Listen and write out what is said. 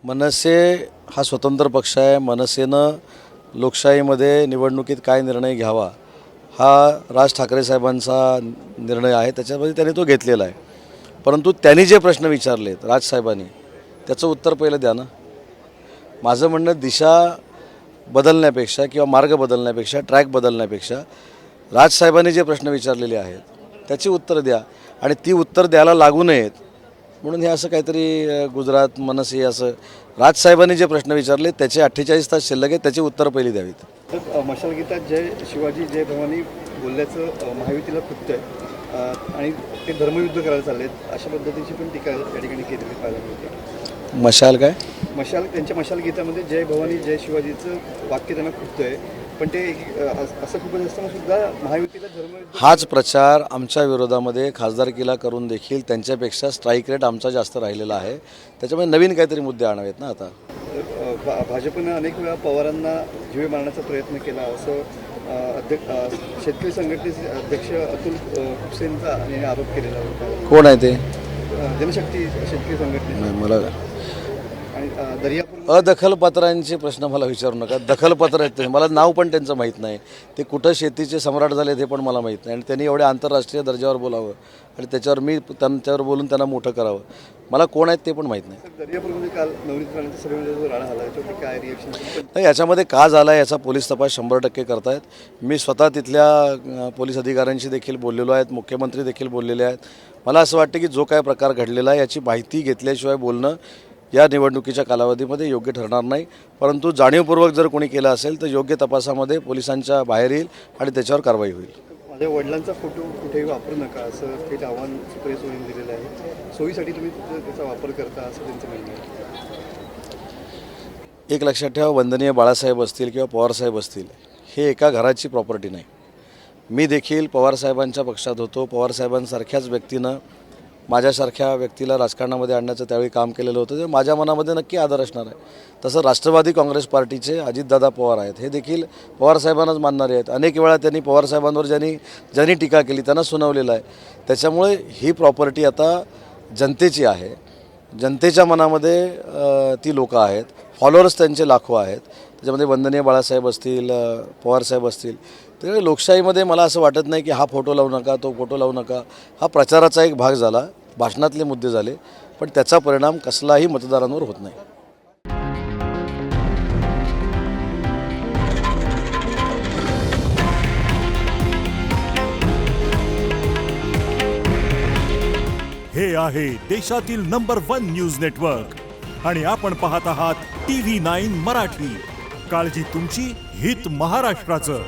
मनसे हा स्वतंत्र पक्ष आहे. मनसेनं लोकशाहीमध्ये निवडणुकीत काय निर्णय घ्यावा हा राज ठाकरे साहेबांचा निर्णय आहे. त्याच्यामध्ये त्यांनी तो घेतलेला आहे. परंतु त्यांनी जे प्रश्न विचारलेत राजसाहेबांनी त्याचं उत्तर पहिलं द्या ना. माझं म्हणणं दिशा बदलण्यापेक्षा किंवा मार्ग बदलण्यापेक्षा ट्रॅक बदलण्यापेक्षा राजसाहेबांनी जे प्रश्न विचारलेले आहेत त्याची उत्तर द्या आणि ती उत्तर द्यायला लागू नयेत म्हणून हे असं काहीतरी गुजरात मनसे असं राजसाहेबांनी जे प्रश्न विचारले त्याचे 48 तास शिल्लक आहेत, त्याची उत्तर पहिली द्यावीत. तर मशालगीतात जय शिवाजी जय भवानी बोलल्याचं महायुतीला खुपतं आहे आणि ते धर्मयुद्ध करायला चाललेत अशा पद्धतीची पण टीका त्या ठिकाणी केलेली पाहायला मिळते. मशाल काय त्यांच्या मशालगीतामध्ये जय भवानी जय शिवाजीचं वाक्य त्यांना खुपतं आहे, पण ते असं खूपच असताना सुद्धा महायुतीला धर्मयुद्ध हाच प्रचार आमच्या विरोधामध्ये खासदारकीला करून देखील त्यांच्यापेक्षा स्ट्राईक रेट आमचा जास्त राहिलेला आहे. त्याच्यामुळे नवीन काहीतरी मुद्दे आणावेत ना. आता भाजपनं अनेक वेळा पवारांना जीवे मारण्याचा प्रयत्न केला असं शेतकरी संघटनेचे अध्यक्ष अतुल खुपसेंचा यांनी आरोप केलेला होता. कोण आहे ते? जनशक्ती शेतकरी संघटने. नाही, मला आणि दर्यापूर अदखलपात्रांचे प्रश्न मला विचारू नका. दखलपत्र आहेत ते, मला नाव पण त्यांचं माहीत नाही. ते कुठं शेतीचे सम्राट झाले हे पण मला माहीत नाही आणि त्यांनी एवढ्या आंतरराष्ट्रीय दर्जावर बोलावं आणि त्याच्यावर मी त्यांच्यावर बोलून त्यांना मोठं करावं. मला कोण आहेत ते पण माहीत नाही. दर्यापूरमध्ये काल नवनीत राणेच्या सभेमध्ये जो राडा झाला याच्यावरती काय रिॲक्शन? नाही, याच्यामध्ये का झाला आहे याचा पोलीस तपास 100% करतायत. मी स्वतः तिथल्या पोलीस अधिकाऱ्यांशी देखील बोललेलो आहेत, मुख्यमंत्री देखील बोललेले आहेत. मला असं वाटतं की जो काय प्रकार घडलेला आहे याची माहिती घेतल्याशिवाय बोलणं या निवडणुकीच्या कालावधीमध्ये योग्य ठरणार नाही. परंतु जाणीवपूर्वक जर कोणी केलं असेल तर योग्य तपासामध्ये पोलिसांच्या बाहेर येईल आणि त्याच्यावर कारवाई होईल. माझ्या वडिलांचा फोटो कुठेही वापरू नका असं थेट आव्हान सुप्रिया सुळेंनी दिलेलं आहे. सोयीसाठी तुम्ही त्याचा वापर करता असं त्यांचं म्हणणं आहे. एक लक्षात ठेवा, वंदनीय बाळासाहेब असतील किंवा पवारसाहेब असतील हे एका घराची प्रॉपर्टी नाही. मी देखील पवारसाहेबांच्या पक्षात होतो. पवारसाहेबांसारख्याच व्यक्तीनं माझ्यासारख्या व्यक्तीला राजकारणामध्ये आणण्याचं त्यावेळी काम केलेलं होतं. ते माझ्या मनामध्ये नक्की आदर असणार आहे. तसं राष्ट्रवादी काँग्रेस पार्टीचे अजितदादा पवार आहेत, हे देखील पवारसाहेबांनाच मानणारे आहेत. अनेक वेळा त्यांनी पवारसाहेबांवर ज्यांनी टीका केली त्यांना सुनावलेलं आहे. त्याच्यामुळे ही प्रॉपर्टी आता जनतेची आहे. जनतेच्या मनामध्ये ती लोकं आहेत, फॉलोअर्स त्यांचे लाखो आहेत. त्याच्यामध्ये वंदनीय बाळासाहेब असतील, पवारसाहेब असतील. त्यामुळे लोकशाहीमध्ये मला असं वाटत नाही की हा फोटो लावू नका, तो फोटो लावू नका. हा प्रचाराचा एक भाग झाला, भाषणातले मुद्दे झाले, पण त्याचा परिणाम कसलाही मतदारांवर होत नाही. हे आहे देशातील नंबर 1 न्यूज नेटवर्क आणि आपण पाहत आहात TV9 मराठी. काळजी तुमची, हित महाराष्ट्राचं.